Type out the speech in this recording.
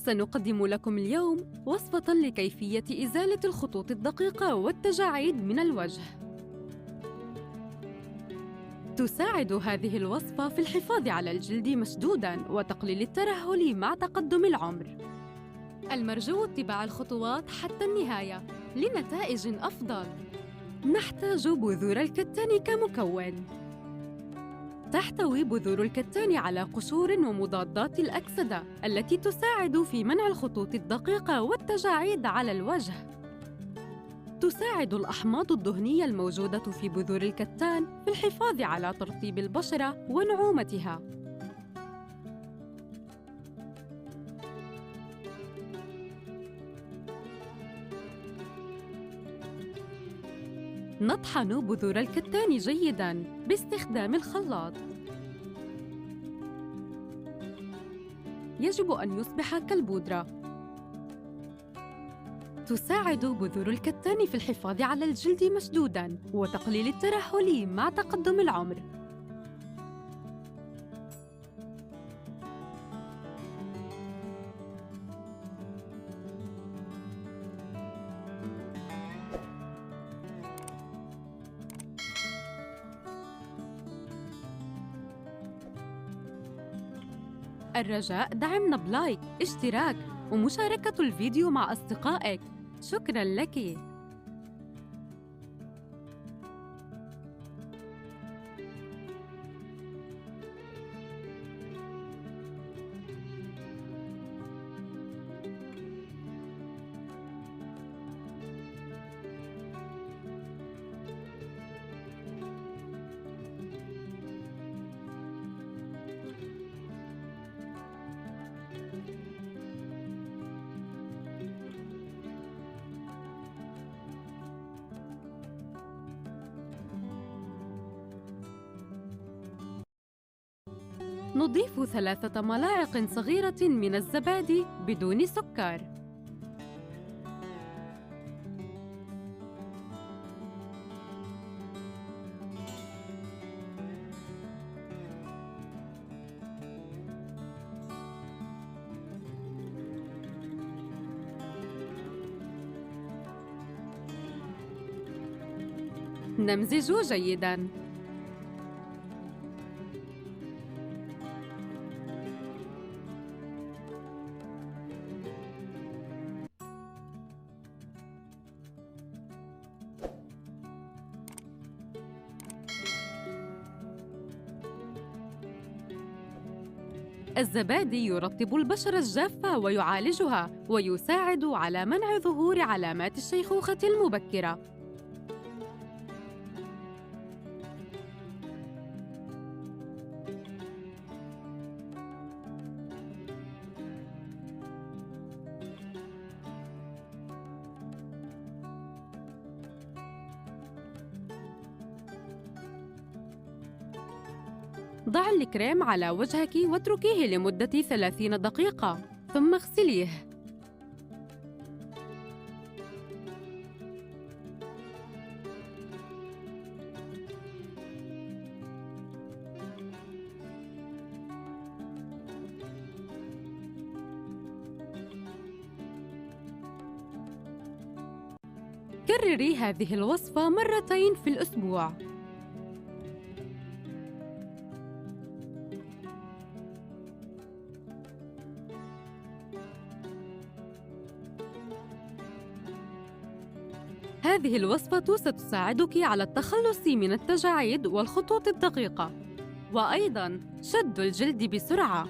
سنقدم لكم اليوم وصفة لكيفية إزالة الخطوط الدقيقة والتجاعيد من الوجه. تساعد هذه الوصفة في الحفاظ على الجلد مشدوداً وتقليل الترهل مع تقدم العمر. المرجو اتباع الخطوات حتى النهاية لنتائج أفضل. نحتاج بذور الكتان كمكون. تحتوي بذور الكتان على قشور ومضادات الأكسدة التي تساعد في منع الخطوط الدقيقة والتجاعيد على الوجه. تساعد الأحماض الدهنية الموجودة في بذور الكتان في الحفاظ على ترطيب البشرة ونعومتها. نطحن بذور الكتان جيداً باستخدام الخلاط. يجب أن يصبح كالبودرة. تساعد بذور الكتان في الحفاظ على الجلد مشدوداً وتقليل الترهل مع تقدم العمر. الرجاء دعمنا بلايك، اشتراك ومشاركة الفيديو مع أصدقائك. شكراً لك. نضيف 3 ملاعق صغيرة من الزبادي بدون سكر. نمزج جيداً. الزبادي يرطب البشرة الجافة ويعالجها ويساعد على منع ظهور علامات الشيخوخة المبكرة. ضع الكريم على وجهك واتركيه لمدة 30 دقيقة، ثم اغسليه. كرري هذه الوصفة مرتين في الأسبوع. هذه الوصفة ستساعدك على التخلص من التجاعيد والخطوط الدقيقة، وأيضاً شد الجلد بسرعة.